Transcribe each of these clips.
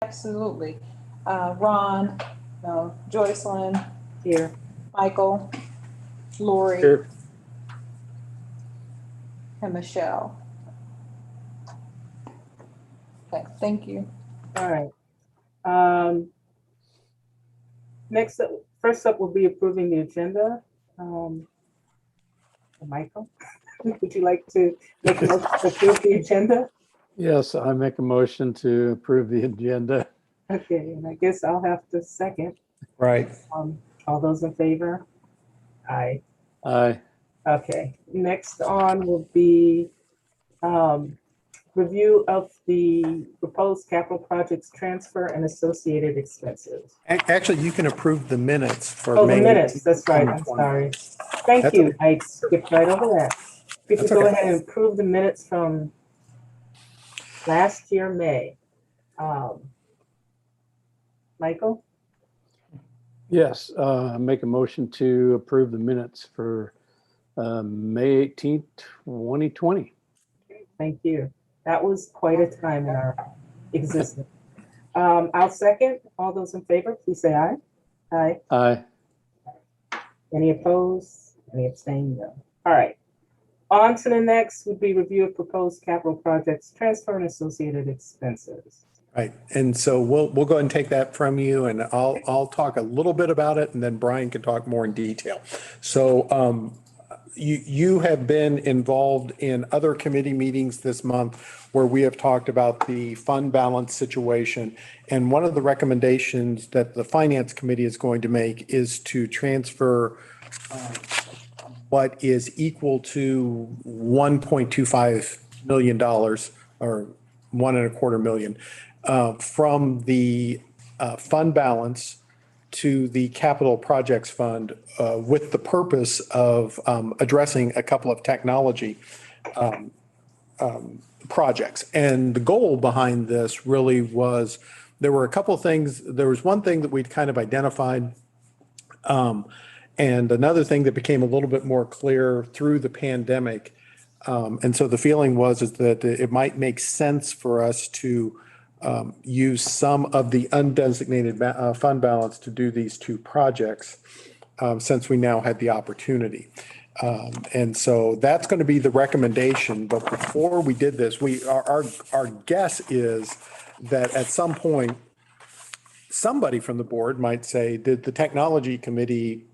Absolutely. Ron, no, Joycelyn, Here. Michael, Lori, Here. and Michelle. Okay, thank you. All right. Next up, first up will be approving the agenda. Michael, would you like to make a motion to approve the agenda? Yes, I make a motion to approve the agenda. Okay, and I guess I'll have to second. Right. All those in favor? Aye. Aye. Okay, next on will be review of the proposed capital projects transfer and associated expenses. Actually, you can approve the minutes for Oh, the May. minutes, that's right, I'm 2020. sorry. Thank That's you, I skipped right over that. We could That's go okay. ahead and approve the minutes from last year, May. Michael, Yes, make a motion to approve the minutes for May 18th, 2020. thank you. That was quite a time in our existence. I'll second. All those in favor, please say aye. Aye. Aye. Any opposed? Any abstained? No. All right. On to the next would be review of proposed capital projects, transfer and associated expenses. Right. And so we'll go ahead and take that from you, and I'll talk a little bit about it, and then Brian can talk more in detail. So you have been involved in other committee meetings this month where we have talked about the fund balance situation. And one of the recommendations that the Finance Committee is going to make is to transfer what is equal to $1.25 million or $1.25 million from the fund balance to the capital projects fund with the purpose of addressing a couple of technology projects. And the goal behind this really was, there were a couple of things. There was one thing that we'd kind of identified, and another thing that became a little bit more clear through the pandemic. And so the feeling was is that it might make sense for us to use some of the undesignated fund balance to do these two projects, since we now had the opportunity. And so that's going to be the recommendation. But before we did this, our guess is that at some point, somebody from the board might say, did the technology committee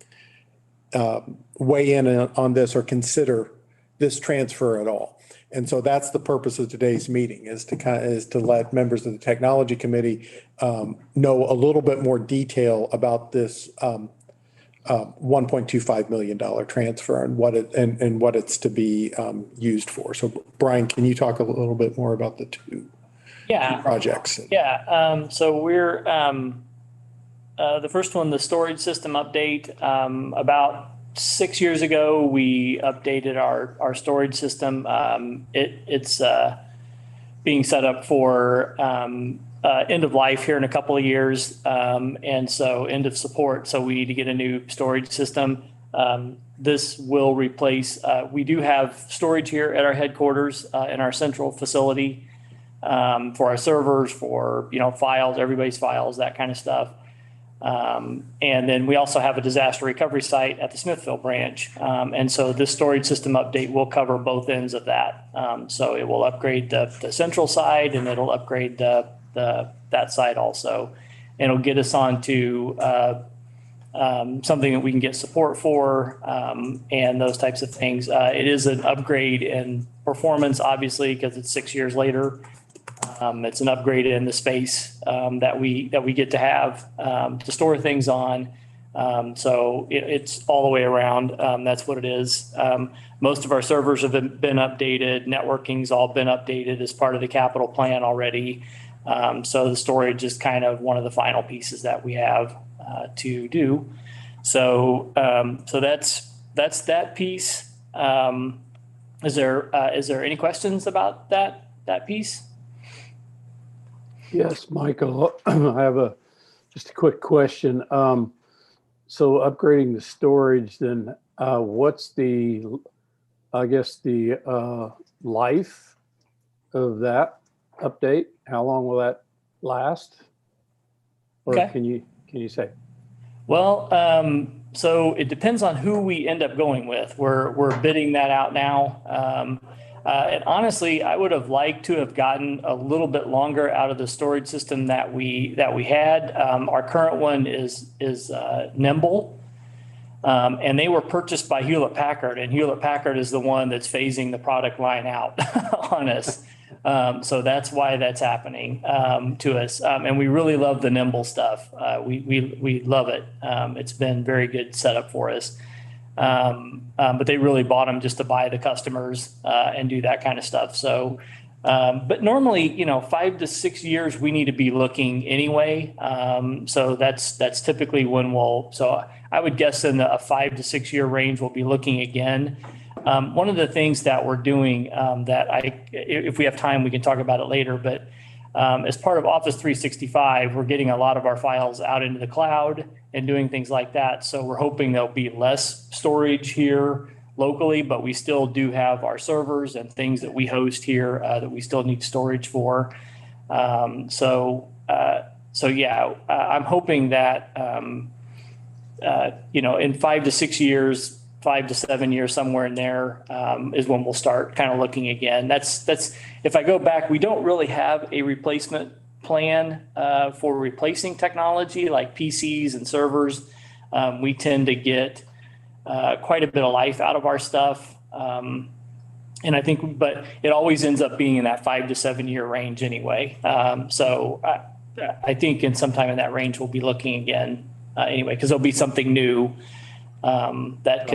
weigh in on this or consider this transfer at all? And so that's the purpose of today's meeting, is to let members of the technology committee know a little bit more detail about this $1.25 million transfer and what it's to be used for. So Brian, can you talk a little bit more about the two projects? Yeah. So we're the first one, the storage system update. About 6 years ago, we updated our storage system. It's being set up for end of life here in a couple of years, and so end of support. So we need to get a new storage system. This will replace. We do have storage here at our headquarters in our central facility for our servers, for files, everybody's files, that kind of stuff. And then we also have a disaster recovery site at the Smithville branch. And so this storage system update will cover both ends of that. So it will upgrade the central side, and it'll upgrade that side also. And it'll get us onto something that we can get support for, and those types of things. It is an upgrade in performance, obviously, because it's 6 years later. It's an upgrade in the space that we get to have to store things on. So it's all the way around. That's what it is. Most of our servers have been updated. Networking's all been updated as part of the capital plan already. So the storage is kind of one of the final pieces that we have to do. So that's that piece. Is there any questions about that piece? Yes, Michael, I have just a quick question. So upgrading the storage, then what's the life of that update? How long will that last? Or Okay. can you say? Well, so it depends on who we end up going with. We're bidding that out now. And honestly, I would have liked to have gotten a little bit longer out of the storage system that we had. Our current one is Nimble. And they were purchased by Hewlett Packard, and Hewlett Packard is the one that's phasing the product line out on us. So that's why that's happening to us. And we really love the Nimble stuff. We love it. It's been very good setup for us. But they really bought them just to buy the customers and do that kind of stuff. So, but normally, 5 to 6 years, we need to be looking anyway. So that's typically when so I would guess in a 5 to 6 year range, we'll be looking again. One of the things that we're doing if we have time, we can talk about it later, but as part of Office 365, we're getting a lot of our files out into the cloud and doing things like that. So we're hoping there'll be less storage here locally, but we still do have our servers and things that we host here that we still need storage for. So yeah, I'm hoping that, in 5 to 6 years, 5 to 7 years, somewhere in there is when we'll start kind of looking again. That's if I go back, we don't really have a replacement plan for replacing technology like PCs and servers. We tend to get quite a bit of life out of our stuff. And I think, but it always ends up being in that 5 to 7 year range anyway. So I think in sometime in that range, we'll be looking again anyway, because there'll be something new that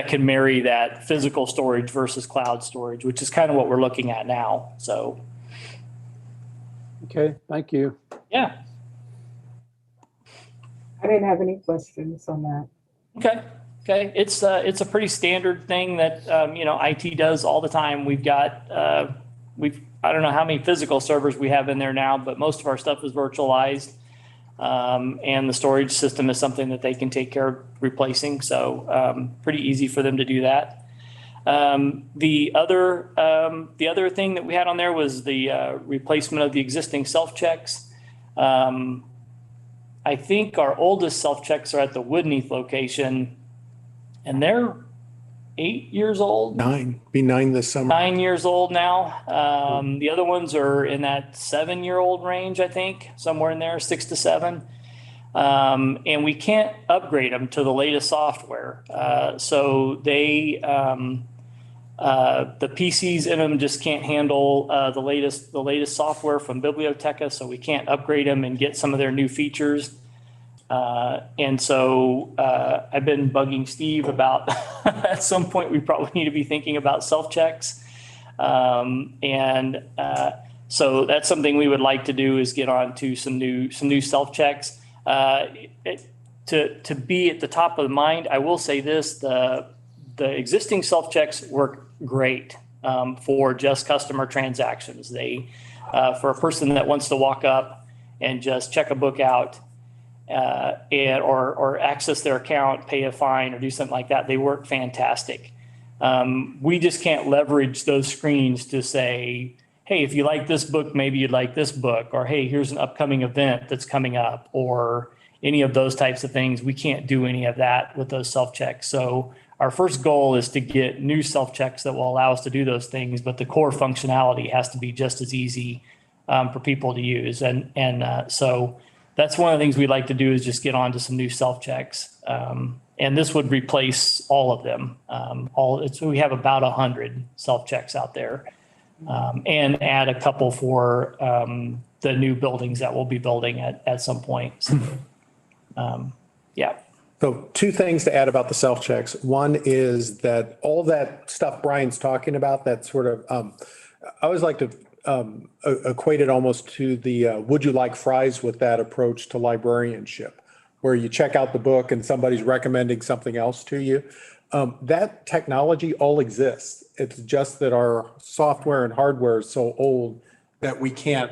can marry that physical storage versus cloud storage, which is kind of what we're looking at now. So. Okay, thank you. Yeah. I didn't have any questions on that. Okay. It's a pretty standard thing that, IT does all the time. We've got, I don't know how many physical servers we have in there now, but most of our stuff is virtualized. And the storage system is something that they can take care of replacing. So, pretty easy for them to do that. The other thing that we had on there was the replacement of the existing self-checks. I think our oldest self-checks are at the Woodneath location, and they're 8 years old. 9 this summer. 9 years old now. The other ones are in that 7-year-old range, I think, somewhere in there, 6 to 7. And we can't upgrade them to the latest software. So they, the PCs in them just can't handle the latest software from Biblioteca, so we can't upgrade them and get some of their new features. And so I've been bugging Steve about at some point we probably need to be thinking about self-checks. So that's something we would like to do, is get on to some new self-checks. To be at the top of the mind, I will say this, the existing self-checks work great for just customer transactions. They, for a person that wants to walk up and just check a book out, or access their account, pay a fine, or do something like that, they work fantastic. We just can't leverage those screens to say, hey, if you like this book, maybe you'd like this book, or hey, here's an upcoming event that's coming up, or any of those types of things. We can't do any of that with those self-checks. So our first goal is to get new self-checks that will allow us to do those things, but the core functionality has to be just as easy for people to use. So that's one of the things we'd like to do, is just get on to some new self-checks. And this would replace all of them. We have about 100 self-checks out there, and add a couple for the new buildings that we'll be building at some point. So, yeah. So 2 things to add about the self-checks. One is that all that stuff Brian's talking about, that sort of, I always like to equate it almost to the would you like fries with that approach to librarianship, where you check out the book and somebody's recommending something else to you. That technology all exists. It's just that our software and hardware is so old that we can't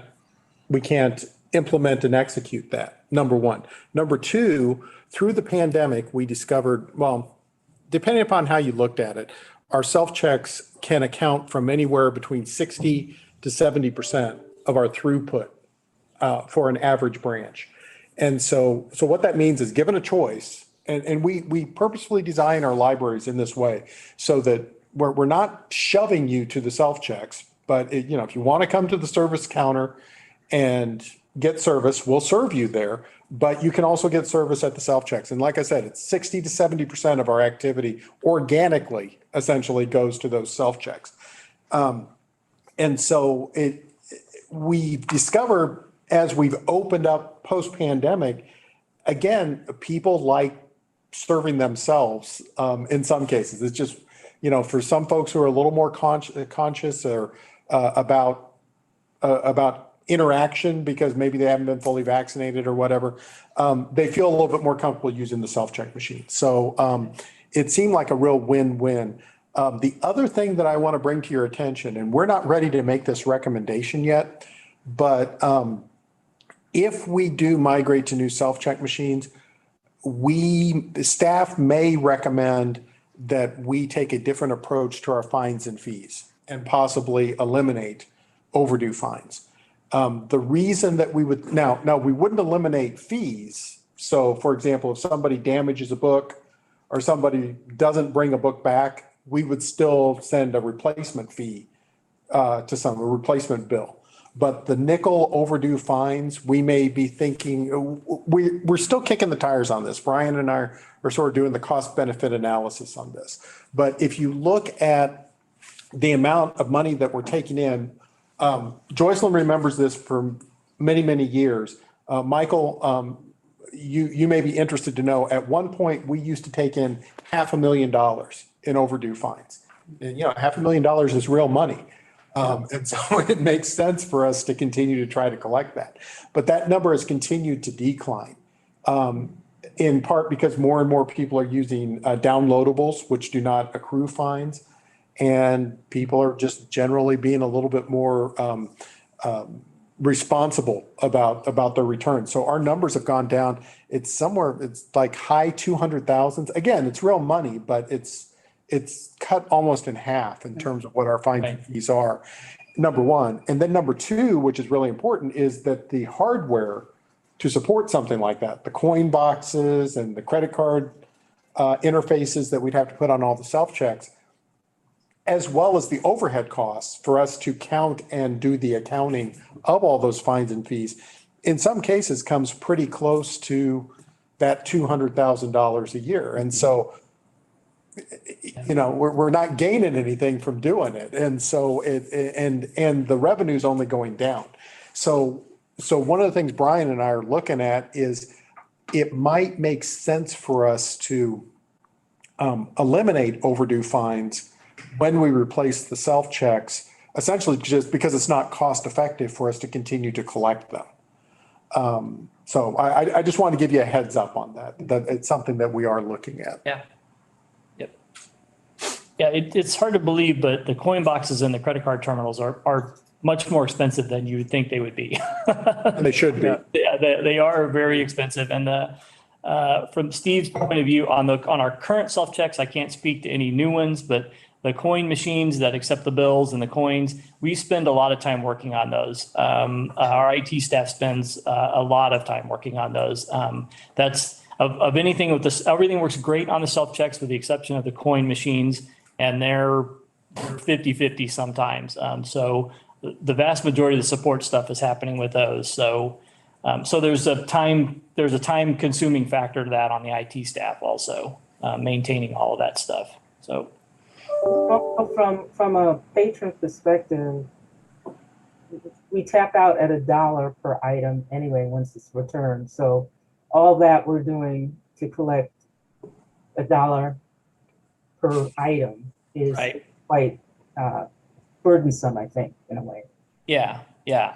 implement and execute that, number one. Number two, through the pandemic, we discovered, well, depending upon how you looked at it, our self-checks can account from anywhere between 60 to 70% of our throughput for an average branch. And so what that means is given a choice, and we purposefully design our libraries in this way so that we're not shoving you to the self-checks, but if you want to come to the service counter and get service, we'll serve you there, but you can also get service at the self-checks. And like I said, it's 60 to 70% of our activity organically essentially goes to those self-checks. And so we've discovered as we've opened up post-pandemic, again, people like serving themselves in some cases. It's just, for some folks who are a little more conscious or about interaction because maybe they haven't been fully vaccinated or whatever, they feel a little bit more comfortable using the self-check machine. So it seemed like a real win-win. The other thing that I want to bring to your attention, and we're not ready to make this recommendation yet, but if we do migrate to new self-check machines, the staff may recommend that we take a different approach to our fines and fees and possibly eliminate overdue fines. The reason that we would, now we wouldn't eliminate fees. So for example, if somebody damages a book or somebody doesn't bring a book back, we would still send a replacement fee a replacement bill. But the nickel overdue fines, we may be thinking, we're still kicking the tires on this. Brian and I are sort of doing the cost benefit analysis on this. But if you look at the amount of money that we're taking in, Joycelyn remembers this for many, many years. Michael, you may be interested to know, at one point, we used to take in $500,000 in overdue fines. And, $500,000 is real money. And so it makes sense for us to continue to try to collect that. But that number has continued to decline, in part because more and more people are using downloadables, which do not accrue fines. And people are just generally being a little bit more responsible about their returns. So our numbers have gone down. It's like high 200,000s. Again, it's real money, but it's cut almost in half in terms of what our fines and fees are, number one. And then number two, which is really important, is that the hardware to support something like that, the coin boxes and the credit card interfaces that we'd have to put on all the self-checks, as well as the overhead costs for us to count and do the accounting of all those fines and fees, in some cases comes pretty close to that $200,000 a year. And so, we're not gaining anything from doing it. And so and the revenue's only going down. So one of the things Brian and I are looking at is it might make sense for us to eliminate overdue fines when we replace the self-checks, essentially just because it's not cost effective for us to continue to collect them. So I just want to give you a heads up on that it's something that we are looking at. Yeah. Yep. Yeah, it's hard to believe, but the coin boxes and the credit card terminals are much more expensive than you would think they would be. And they should be. Yeah, they are very expensive. And from Steve's point of view on our current self-checks, I can't speak to any new ones, but the coin machines that accept the bills and the coins, we spend a lot of time working on those. Our IT staff spends a lot of time working on those. That's of anything with this, everything works great on the self-checks with the exception of the coin machines, and they're 50-50 sometimes. So the vast majority of the support stuff is happening with those. So there's a time consuming factor to that on the IT staff also, maintaining all of that stuff. So. From a patron perspective, we tap out at $1 per item anyway once it's returned. So all that we're doing to collect $1 per item is quite burdensome, I think, in a way. Yeah.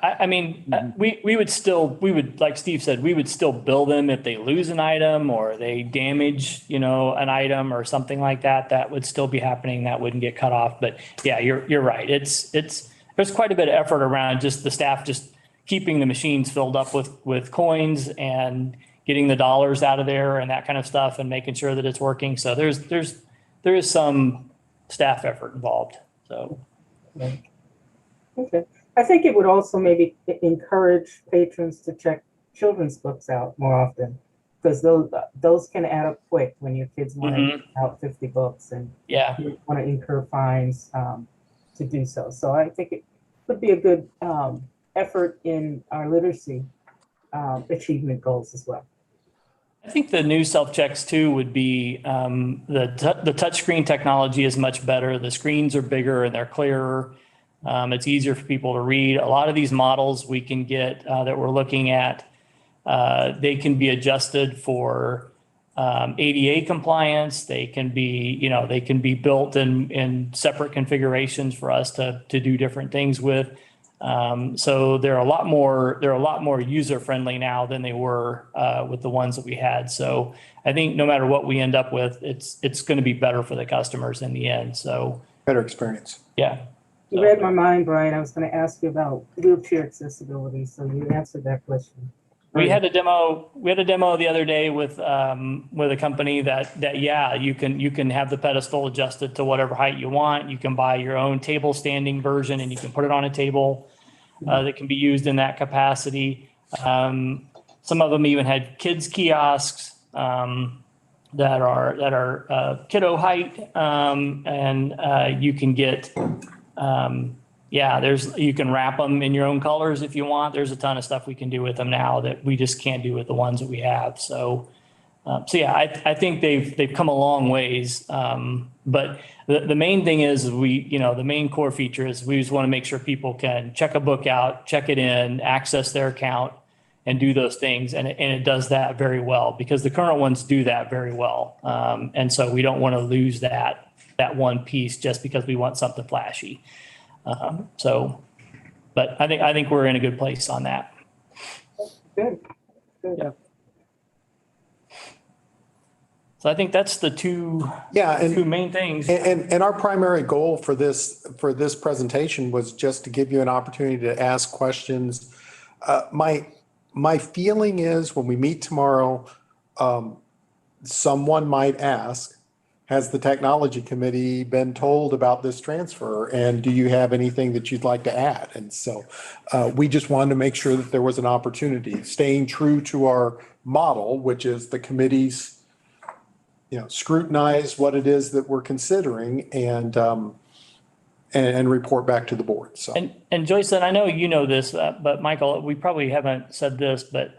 I mean, we would, like Steve said, we would still bill them if they lose an item or they damage, an item or something like that. That would still be happening. That wouldn't get cut off. But yeah, you're right. There's quite a bit of effort around just the staff just keeping the machines filled up with coins and getting the dollars out of there and that kind of stuff and making sure that it's working. So there is some staff effort involved. So. Okay. I think it would also maybe encourage patrons to check children's books out more often, because those can add up quick when your kids want to out 50 books and Yeah. you want to incur fines to do so. So I think it could be a good effort in our literacy achievement goals as well. I think the new self-checks too would be the touchscreen technology is much better. The screens are bigger and they're clearer. It's easier for people to read. A lot of these models we can get that we're looking at, they can be adjusted for ADA compliance. They can be, they can be built in separate configurations for us to do different things with. So they're a lot more user friendly now than they were with the ones that we had. So I think no matter what we end up with, it's going to be better for the customers in the end. So Better experience. yeah. You read my mind, Brian. I was going to ask you about wheelchair accessibility, so you answered that question. We had a demo the other day with a company that yeah, you can have the pedestal adjusted to whatever height you want. You can buy your own table standing version and you can put it on a table that can be used in that capacity. Some of them even had kids kiosks that are kiddo height, and you can get you can wrap them in your own colors if you want. There's a ton of stuff we can do with them now that we just can't do with the ones that we have. So yeah, I think they've come a long ways. But the main thing is the main core feature is we just want to make sure people can check a book out, check it in, access their account and do those things. And it does that very well because the current ones do that very well. And so we don't want to lose that one piece just because we want something flashy. But I think we're in a good place on that. Good. Yeah. So I think that's the two main things. And our primary goal for this presentation was just to give you an opportunity to ask questions. My feeling is when we meet tomorrow, someone might ask, has the technology committee been told about this transfer? And do you have anything that you'd like to add? And so we just wanted to make sure that there was an opportunity, staying true to our model, which is the committees, scrutinize what it is that we're considering and report back to the board. So and Joyce, and I know you know this, but Michael, we probably haven't said this, but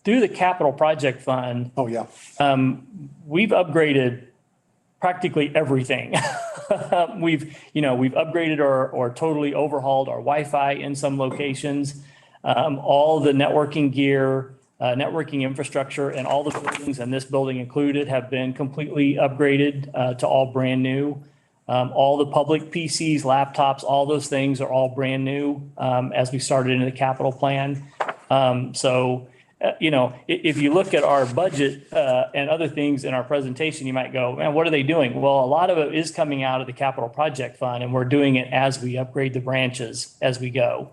through the capital project fund, we've upgraded practically everything. We've upgraded or totally overhauled our Wi-Fi in some locations. All the networking gear, networking infrastructure, and all the buildings, and this building included, have been completely upgraded to all brand new. All the public PCs, laptops, all those things are all brand new as we started into the capital plan. If you look at our budget and other things in our presentation, you might go, man, what are they doing? Well, a lot of it is coming out of the capital project fund, and we're doing it as we upgrade the branches as we go.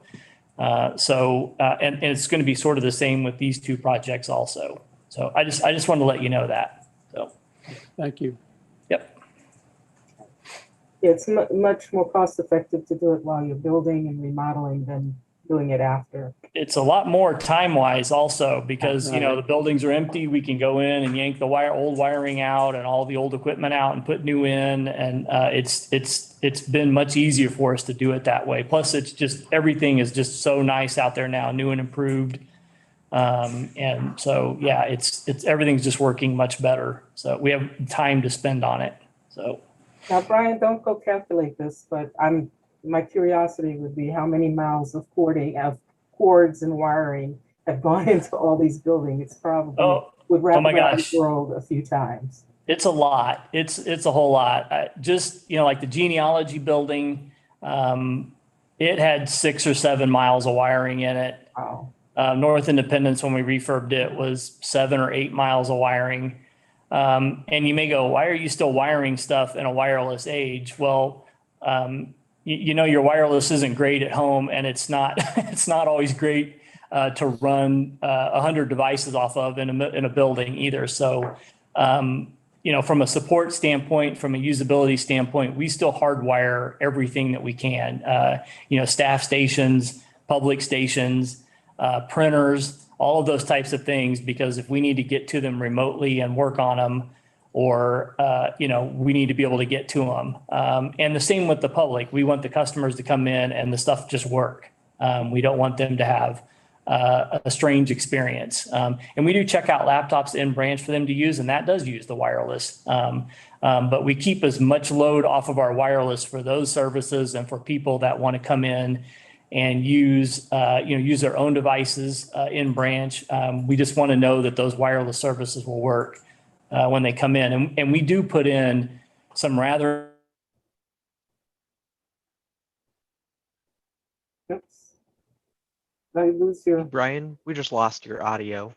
And it's going to be sort of the same with these two projects also. So I just wanted to let you know that. So, Thank you. yep. It's much more cost effective to do it while you're building and remodeling than doing it after. It's a lot more time wise also because, the buildings are empty. We can go in and yank the old wiring out and all the old equipment out and put new in. And it's been much easier for us to do it that way. Plus it's just, everything is just so nice out there now, new and improved. And so, yeah, it's everything's just working much better. So we have time to spend on it. So. Now, Brian, don't go calculate this, but my curiosity would be how many miles of cords and wiring have gone into all these buildings. It's probably would wrap around the world a few times. It's a lot. It's a whole lot. Like the genealogy building, it had 6 or 7 miles of wiring in it. Wow. North Independence, when we refurbed it, was 7 or 8 miles of wiring. And you may go, why are you still wiring stuff in a wireless age? Well, your wireless isn't great at home, and it's not always great to run 100 devices off of in a building either. So, from a support standpoint, from a usability standpoint, we still hardwire everything that we can. Staff stations, public stations, printers, all of those types of things, because if we need to get to them remotely and work on them, or, we need to be able to get to them. And the same with the public. We want the customers to come in and the stuff just work. We don't want them to have a strange experience. And we do check out laptops in branch for them to use, and that does use the wireless. But we keep as much load off of our wireless for those services and for people that want to come in and use their own devices in branch. We just want to know that those wireless services will work when they come in. And we do put in some rather. Oops. Did I lose your? Brian, we just lost your audio.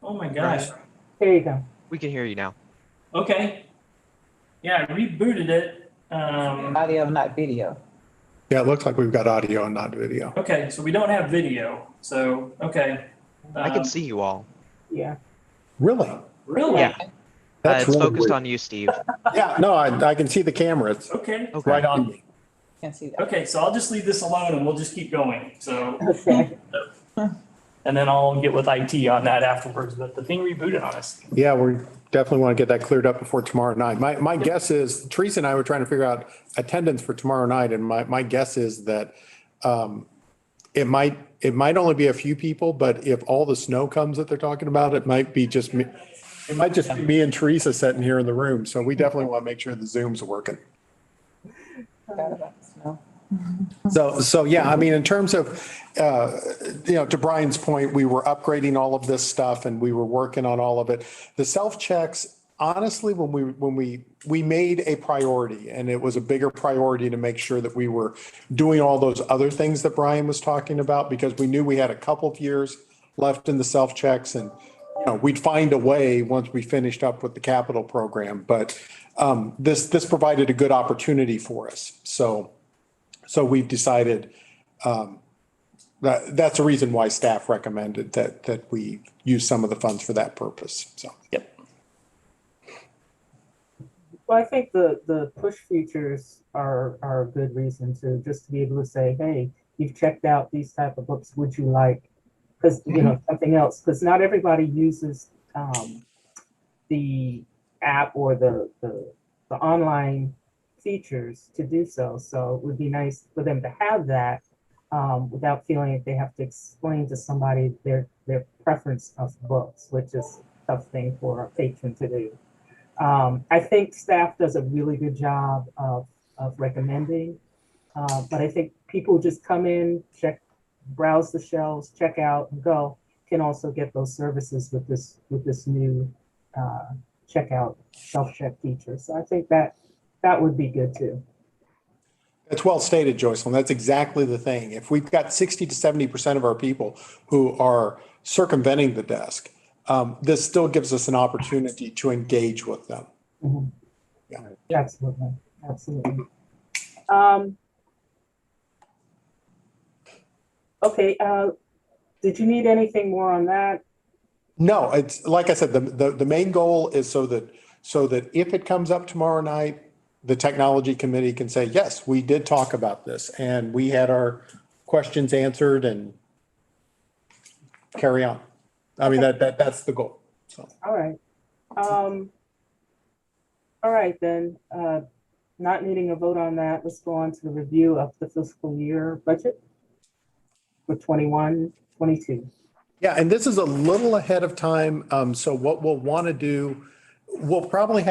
Oh my gosh. There you go. We can hear you now. Okay. Yeah, I rebooted it. Audio, not video. Yeah, it looks like we've got audio and not video. Okay, so we don't have video. So, okay. I can see you all. Yeah. Really? Really? Yeah. That's It's really focused weird. on you, Steve. Yeah, no, I can see the camera. It's Okay. Okay. right on me. Can't see that. Okay, so I'll just leave this alone and we'll just keep going. So, Okay. and then I'll get with IT on that afterwards, but the thing rebooted on us. Yeah, we definitely want to get that cleared up before tomorrow night. My guess is, Teresa and I were trying to figure out attendance for tomorrow night, and my guess is that it might only be a few people, but if all the snow comes that they're talking about, it might be just me. It might just be me and Teresa sitting here in the room. So we definitely want to make sure the Zoom's working. Forgot about the snow. So yeah, I mean, in terms of, to Brian's point, we were upgrading all of this stuff and we were working on all of it. The self-checks, honestly, when we made a priority, and it was a bigger priority to make sure that we were doing all those other things that Brian was talking about, because we knew we had a couple of years left in the self-checks, and we'd find a way once we finished up with the capital program. But this provided a good opportunity for us. So we've decided that's the reason why staff recommended that we use some of the funds for that purpose. So. Yep. Well, I think the push features are a good reason to just to be able to say, hey, you've checked out these type of books. Would you like, because something else? Because not everybody uses the app or the online features to do so. So it would be nice for them to have that without feeling like they have to explain to somebody their preference of books, which is a tough thing for a patron to do. I think staff does a really good job of recommending, but I think people just come in, browse the shelves, check out, and go. Can also get those services with this new checkout self-check feature. So I think that would be good too. That's well stated, Joycelyn. That's exactly the thing. If we've got 60 to 70% of our people who are circumventing the desk, this still gives us an opportunity to engage with them. Mm-hmm. Yeah. Absolutely. Okay. Did you need anything more on that? No, it's like I said, the main goal is so that if it comes up tomorrow night, the technology committee can say, yes, we did talk about this and we had our questions answered, and carry on. I mean, that's the goal. So. All right. All right, then, not needing a vote on that, let's go on to the review of the fiscal year budget for 21-22. Yeah, and this is a little ahead of time. So what we'll want to do, we'll probably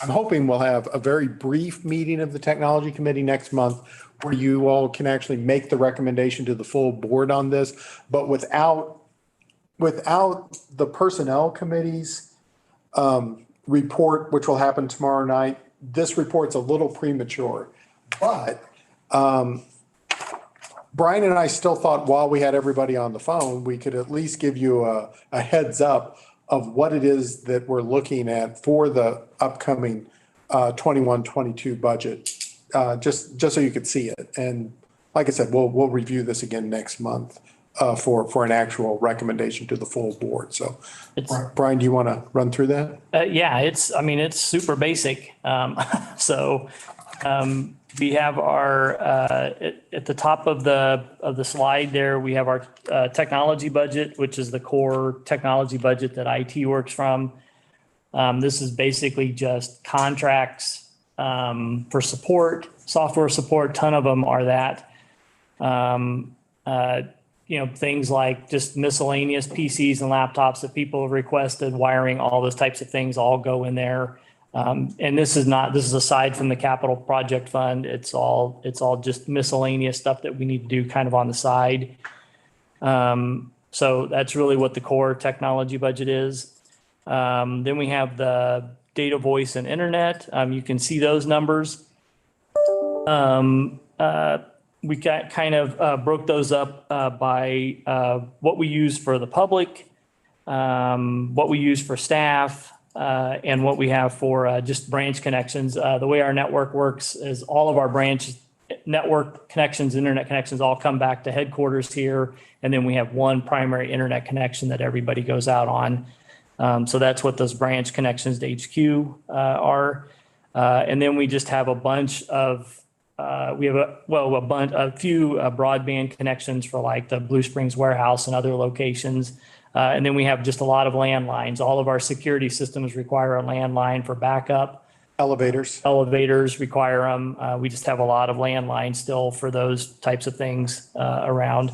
I'm hoping we'll have a very brief meeting of the technology committee next month where you all can actually make the recommendation to the full board on this, but without the personnel committee's report, which will happen tomorrow night. This report's a little premature, but Brian and I still thought while we had everybody on the phone, we could at least give you a heads up of what it is that we're looking at for the upcoming 21-22 budget, just so you could see it. And like I said, we'll review this again next month for an actual recommendation to the full board. So, Brian, do you want to run through that? Yeah, it's super basic. We have our, at the top of the slide there, we have our technology budget, which is the core technology budget that IT works from. This is basically just contracts for support, software support. Ton of them are that. Things like just miscellaneous PCs and laptops that people have requested, wiring, all those types of things all go in there. And this is aside from the capital project fund. It's all just miscellaneous stuff that we need to do kind of on the side. So that's really what the core technology budget is. Then we have the data, voice, and internet. You can see those numbers. We kind of broke those up by what we use for the public, what we use for staff, and what we have for just branch connections. The way our network works is all of our branch network connections, internet connections all come back to headquarters here. And then we have one primary internet connection that everybody goes out on. So that's what those branch connections to HQ are. And then we just have a bunch of a few broadband connections for like the Blue Springs warehouse and other locations. And then we have just a lot of landlines. All of our security systems require a landline for backup. Elevators require them. We just have a lot of landlines still for those types of things around.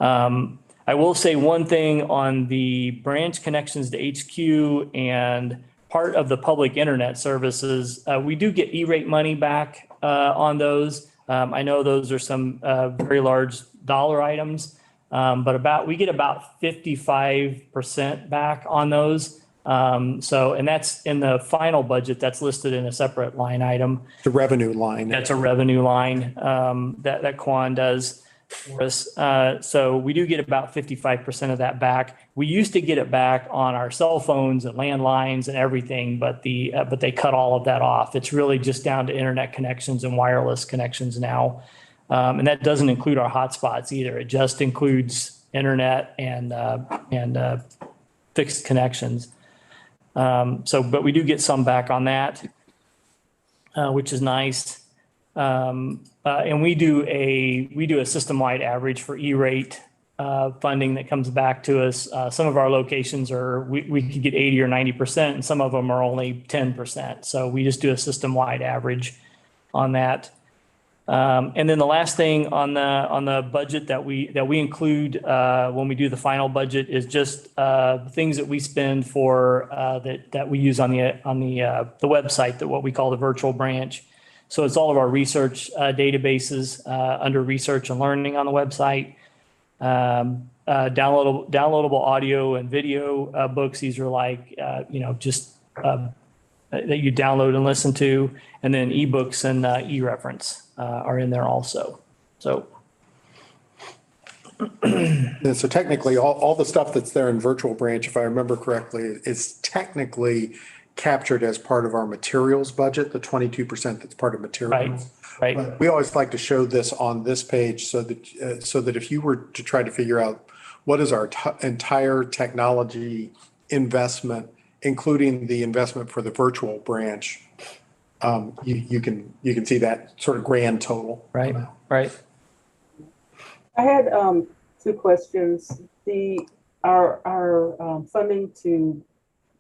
I will say one thing on the branch connections to HQ and part of the public internet services. We do get E-rate money back on those. I know those are some very large dollar items, but we get about 55% back on those. And that's in the final budget that's listed in a separate line item. The revenue line. That's a revenue line that Quan does for us. So we do get about 55% of that back. We used to get it back on our cell phones and landlines and everything, but they cut all of that off. It's really just down to internet connections and wireless connections now. And that doesn't include our hotspots either. It just includes internet and fixed connections. But we do get some back on that, which is nice. And we do a system-wide average for E-rate funding that comes back to us. Some of our locations we could get 80 or 90%, and some of them are only 10%. So we just do a system-wide average on that. And then the last thing on the budget that we include when we do the final budget is just things that we spend for that we use on the website, that what we call the virtual branch. So it's all of our research databases under research and learning on the website. Downloadable audio and video books. These are like just that you download and listen to, and then ebooks and e-reference are in there also. So technically, all the stuff that's there in virtual branch, if I remember correctly, is technically captured as part of our materials budget, the 22% that's part of materials. Right. But we always like to show this on this page so that if you were to try to figure out what is our entire technology investment, including the investment for the virtual branch, you can see that sort of grand total. Right. I had two questions. Our funding to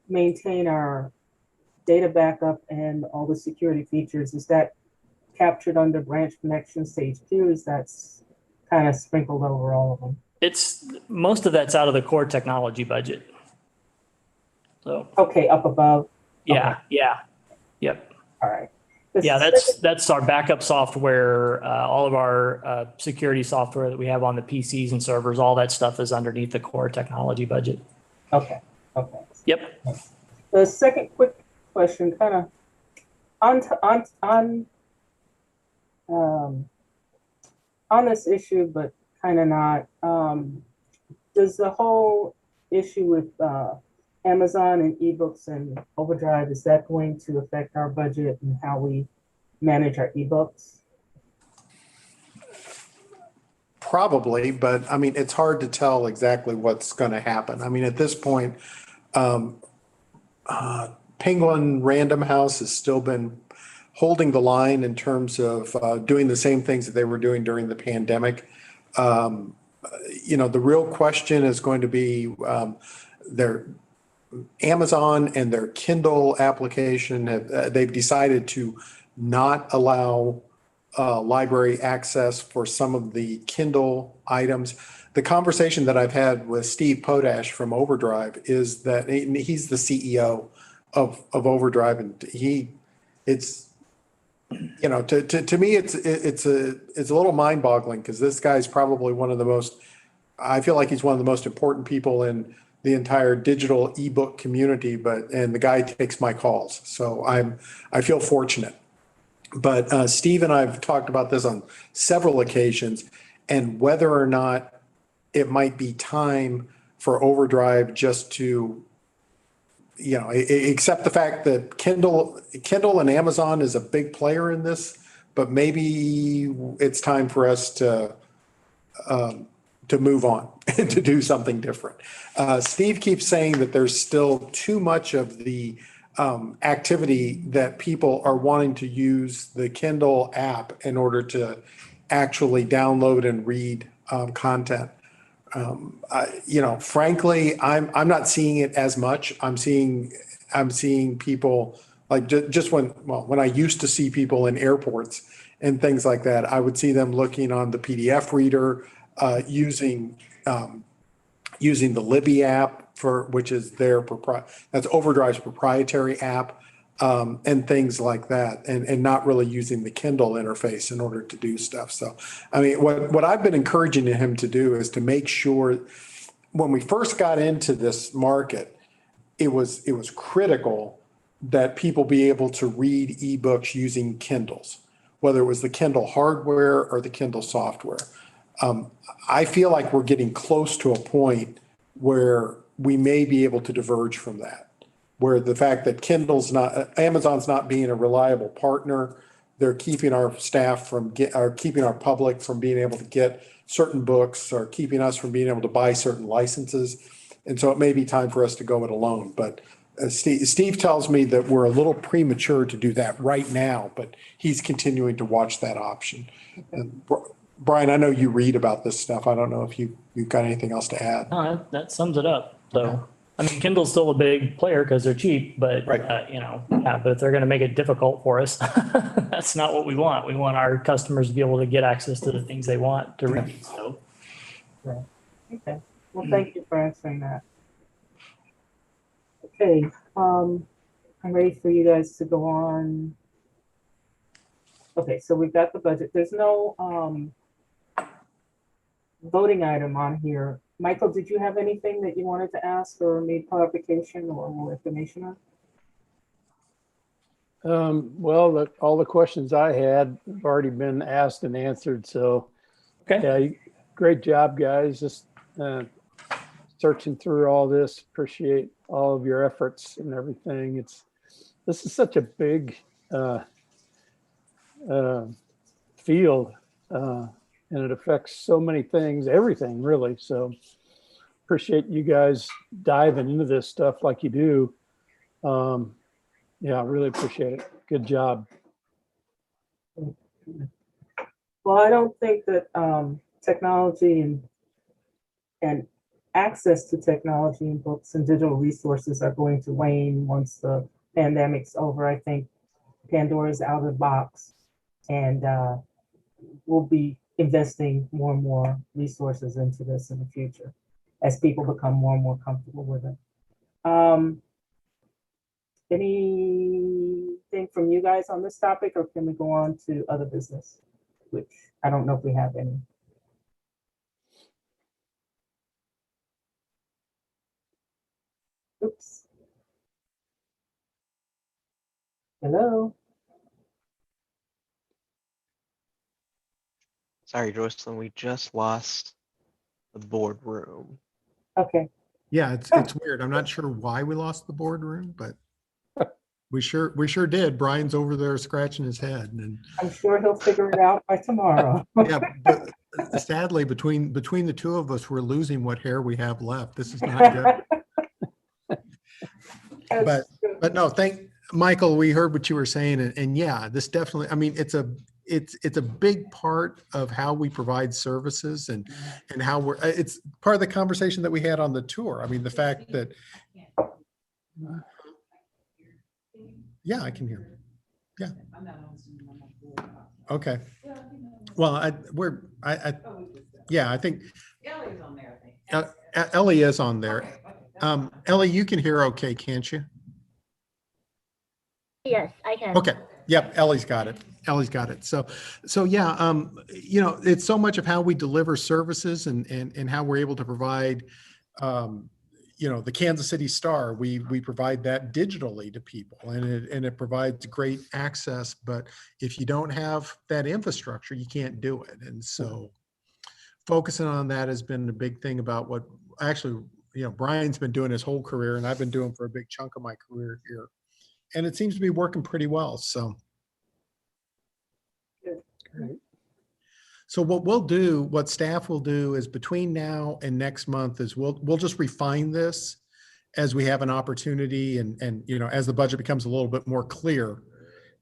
maintain our data backup and all the security features, is that captured under branch connections to HQ? Is that kind of sprinkled over all of them? Most of that's out of the core technology budget. So okay, up above. Yeah. Okay. Yeah. Yep. All right. Yeah, that's our backup software. All of our security software that we have on the PCs and servers, all that stuff is underneath the core technology budget. Okay. Yep. The second quick question, kind of on this issue, but kind of not. Does the whole issue with Amazon and ebooks and Overdrive, is that going to affect our budget and how we manage our ebooks? Probably, but I mean, it's hard to tell exactly what's going to happen. I mean, at this point, Penguin Random House has still been holding the line in terms of doing the same things that they were doing during the pandemic. The real question is going to be their Amazon and their Kindle application. They've decided to not allow library access for some of the Kindle items. The conversation that I've had with Steve Potash from Overdrive is that he's the CEO of Overdrive, and it's to me it's a little mind boggling, because this guy's probably I feel like he's one of the most important people in the entire digital ebook community, and the guy takes my calls, so I feel fortunate. But Steve and I have talked about this on several occasions, and whether or not it might be time for Overdrive just to, accept the fact that Kindle and Amazon is a big player in this, but maybe it's time for us to move on and to do something different. Steve keeps saying that there's still too much of the activity that people are wanting to use the Kindle app in order to actually download and read content. Frankly, I'm not seeing it as much. I'm seeing people like just when I used to see people in airports and things like that, I would see them looking on the PDF reader, using the Libby app which is that's Overdrive's proprietary app, and things like that, and not really using the Kindle interface in order to do stuff. So, I mean, what I've been encouraging him to do is to make sure, when we first got into this market, it was critical that people be able to read ebooks using Kindles, whether it was the Kindle hardware or the Kindle software. I feel like we're getting close to a point where we may be able to diverge from that, where the fact that Amazon's not being a reliable partner, they're keeping our staff keeping our public from being able to get certain books, or keeping us from being able to buy certain licenses. And so it may be time for us to go it alone. But Steve tells me that we're a little premature to do that right now, but he's continuing to watch that option. And Brian, I know you read about this stuff. I don't know if you've got anything else to add. No, that sums it up. So, I mean, Kindle's still a big player because they're cheap, but, Right. but if they're going to make it difficult for us, that's not what we want. We want our customers to be able to get access to the things they want to read, so. Okay, well, thank you for answering that. Okay, I'm ready for you guys to go on. Okay, so we've got the budget. There's no voting item on here. Michael, did you have anything that you wanted to ask or need clarification or more information on? Well, all the questions I had have already been asked and answered. So, Okay. yeah, great job, guys. Just searching through all this. Appreciate all of your efforts and everything. This is such a big field, and it affects so many things, everything really. So appreciate you guys diving into this stuff like you do. Yeah, I really appreciate it. Good job. Well, I don't think that technology and access to technology and books and digital resources are going to wane once the pandemic's over. I think Pandora's out of the box, and we'll be investing more and more resources into this in the future as people become more and more comfortable with it. Anything from you guys on this topic, or can we go on to other business, which I don't know if we have any. Oops. Hello. Sorry, Jocelyn, we just lost the boardroom. Okay. Yeah, it's weird. I'm not sure why we lost the boardroom, but we sure did. Brian's over there scratching his head, and I'm sure he'll figure it out by tomorrow. yeah, but sadly, between the two of us, we're losing what hair we have left. This is not good. But no, Michael, we heard what you were saying, and yeah, this definitely, I mean, it's a big part of how we provide services and how it's part of the conversation that we had on the tour. I mean, the fact that, yeah, I can hear. Yeah. Okay. Well, yeah, I think Ellie's on there, I think. Ellie is on there. Ellie, you can hear okay, can't you? Yes, I can. Okay. Yep. Ellie's got it. Ellie's got it. So yeah, it's so much of how we deliver services and how we're able to provide, the Kansas City Star, we provide that digitally to people, and it provides great access. But if you don't have that infrastructure, you can't do it. And so focusing on that has been a big thing about what actually, Brian's been doing his whole career, and I've been doing for a big chunk of my career here. And it seems to be working pretty well. So. Great. So what staff will do is between now and next month is we'll just refine this as we have an opportunity and as the budget becomes a little bit more clear,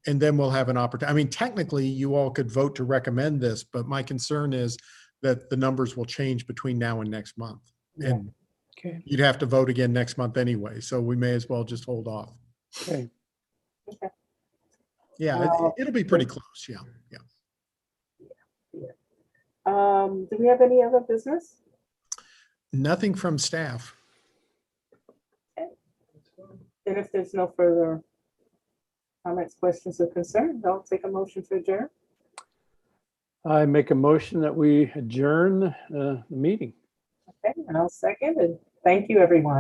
and then we'll have an opportunity. I mean, technically you all could vote to recommend this, but my concern is that the numbers will change between now and next month. Yeah. And Okay. you'd have to vote again next month anyway. So we may as well just hold off. Okay. Yeah, it'll be pretty close. Yeah. Yeah. Do we have any other business? Nothing from staff. And if there's no further comments, questions, or concerns, I'll take a motion to adjourn. I make a motion that we adjourn the meeting. Okay, and I'll second. And thank you, everyone.